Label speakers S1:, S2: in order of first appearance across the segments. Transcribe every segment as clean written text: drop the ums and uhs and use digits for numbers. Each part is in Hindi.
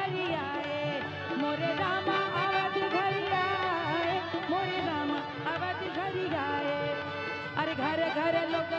S1: घरी आए, मोरे रामा अवध घरी आए, मोरे रामा अवध घरी आए। अरे घर घर लोग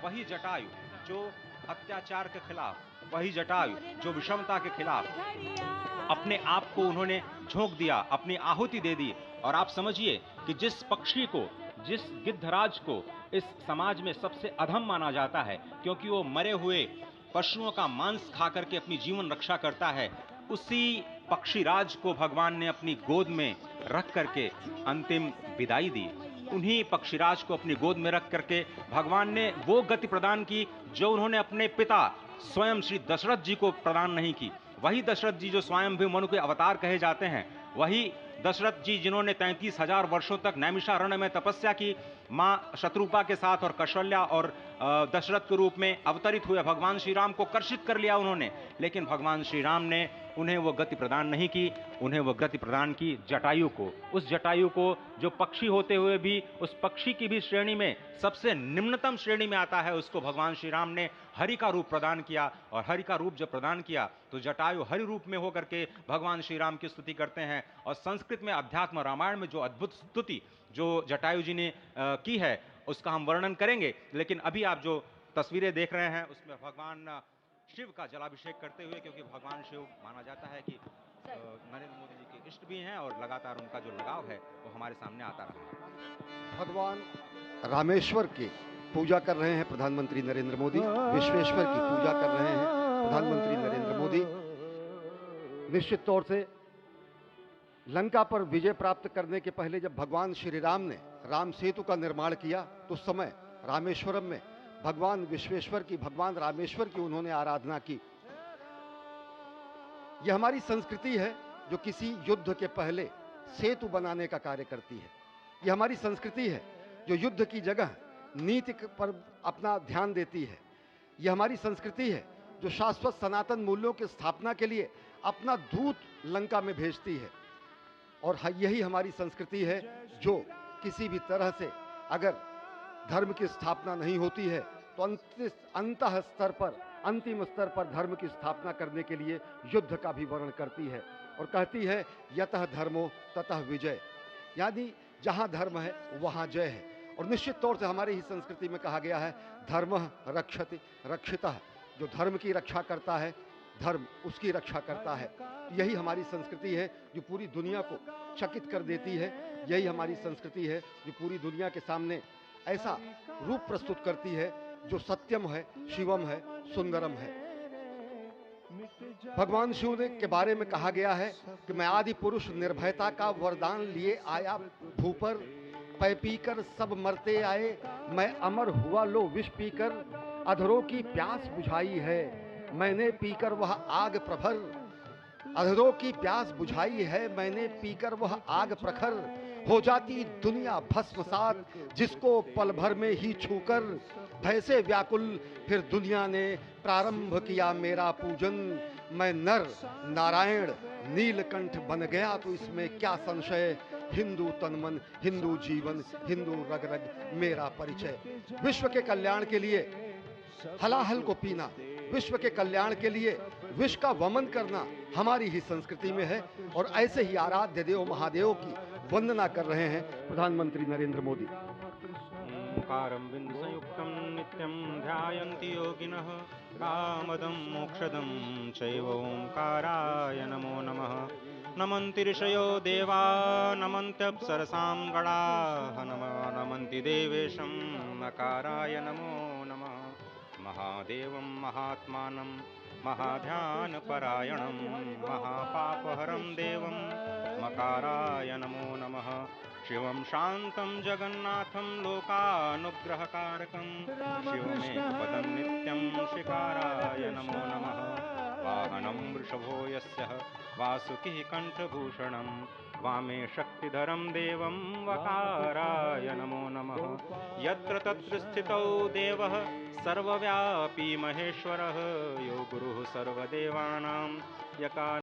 S2: वही जटायु जो अत्याचार के खिलाफ, वही जटायु जो विषमता के खिलाफ अपने आप को उन्होंने झोंक दिया, अपनी आहुति दे दी। और आप समझिए कि जिस पक्षी को, जिस गिद्धराज को इस समाज में सबसे अधम माना जाता है क्योंकि वो मरे हुए पशुओं का मांस खा करके अपनी जीवन रक्षा करता है, उसी पक्षीराज को भगवान ने अपनी गोद में रख करके अंतिम विदाई दी। उन्हीं पक्षीराज को अपनी गोद में रख करके भगवान ने वो गति प्रदान की जो उन्होंने अपने पिता स्वयं श्री दशरथ जी को प्रदान नहीं की। वही दशरथ जी जो स्वयं भी मनु के अवतार कहे जाते हैं, वही दशरथ जी जिन्होंने 33,000 वर्षों तक नैमिषारण्य में तपस्या की, मां शत्रुपा के साथ और कौशल्या और दशरथ के रूप में अवतरित हुए भगवान श्री राम को कर्षित कर लिया उन्होंने। लेकिन भगवान श्री राम ने उन्हें वो गति प्रदान नहीं की, उन्हें वो गति प्रदान की जटायु को। उस जटायु को जो पक्षी होते हुए भी उस पक्षी की भी श्रेणी में सबसे निम्नतम श्रेणी में आता है, उसको भगवान श्री राम ने हरि का रूप प्रदान किया। और हरि का रूप जब प्रदान किया तो जटायु हरि रूप में होकर के भगवान श्री राम की स्तुति करते हैं। और संस्कृत में अध्यात्म रामायण में जो अद्भुत स्तुति जो जटायु जी ने की है उसका हम वर्णन करेंगे। लेकिन अभी आप जो तस्वीरें देख रहे हैं उसमें भगवान शिव का जलाभिषेक करते हुए, क्योंकि भगवान शिव माना जाता है कि नरेंद्र मोदी जी के इष्ट भी हैं और लगातार उनका जो लगाव है वो हमारे सामने आता रहा है।
S3: भगवान रामेश्वर की पूजा कर रहे हैं प्रधानमंत्री नरेंद्र मोदी, विश्वेश्वर की पूजा कर रहे हैं प्रधानमंत्री नरेंद्र मोदी। निश्चित तौर से लंका पर विजय प्राप्त करने के पहले जब भगवान श्री राम ने राम सेतु का निर्माण किया तो उस समय रामेश्वरम में भगवान विश्वेश्वर की, भगवान रामेश्वर की उन्होंने आराधना की। यह हमारी संस्कृति है जो किसी युद्ध के पहले सेतु बनाने का कार्य करती है। यह हमारी संस्कृति है जो युद्ध की जगह नीति पर अपना ध्यान देती है। यह हमारी संस्कृति है जो शाश्वत सनातन मूल्यों की स्थापना के लिए अपना दूत लंका में भेजती है। और यही हमारी संस्कृति है जो किसी भी तरह से अगर धर्म की स्थापना नहीं होती है तो अंतः स्तर पर, अंतिम स्तर पर धर्म की स्थापना करने के लिए युद्ध का भी वर्णन करती है और कहती है यतः धर्मो ततः विजय, यानी जहां धर्म है वहां जय है। और निश्चित तौर से हमारी ही संस्कृति में कहा गया है धर्मः रक्षति रक्षितः, जो धर्म की रक्षा करता है धर्म उसकी रक्षा करता है। यही हमारी संस्कृति है जो पूरी दुनिया को चकित कर देती है। यही हमारी संस्कृति है जो पूरी दुनिया के सामने ऐसा रूप प्रस्तुत करती है जो सत्यम है, शिवम है, सुंदरम है। भगवान शिव के बारे में कहा गया है कि मैं आदि पुरुष निर्भयता का वरदान लिए आया भूपर, पै पीकर सब मरते आए, मैं अमर हुआ लो विष पीकर, अधरों की प्यास बुझाई है मैंने पीकर वह आग प्रखर, अधरों की प्यास बुझाई है मैंने पीकर वह आग प्रखर, हो जाती दुनिया भस्मसात जिसको पल भर में ही छूकर, भय से व्याकुल फिर दुनिया ने प्रारंभ किया मेरा पूजन, मैं नर नारायण नीलकंठ बन गया तो इसमें क्या संशय, हिंदू तन मन हिंदू जीवन हिंदू रग रग मेरा परिचय। विश्व के कल्याण के लिए हलाहल को पीना, विश्व के कल्याण के लिए विश्व का वमन करना हमारी ही संस्कृति में है। और ऐसे ही आराध्य देव महादेव की वंदना कर रहे हैं प्रधानमंत्री नरेंद्र मोदी।
S2: ओंकारं बिन्दुसंयुक्तं नित्यं ध्यायन्ति योगिनः कामदं मोक्षदं चैव ओंकाराय नमो नमः। नमन्ति ऋषयो देवा नमन्त्यप्सरसां गणाः नमन्ति देवेशं नकाराय नमो नमः। महादेवं महात्मानं महाध्यानपरायणं महापापहरं देवं मकाराय नमो नमः। शिवं शान्तं जगन्नाथं लोकानुग्रहकारकं शिवमेकपदं नित्यं शिकाराय नमो नमः। वाहनं वृषभो यस्य वासुकिः कण्ठभूषणं वामे शक्तिधरं देवं वकाराय नमो नमः। यत्र तत्र स्थितौ देवः सर्वव्यापी महेश्वरः यो गुरुः सर्वदेवानां यकार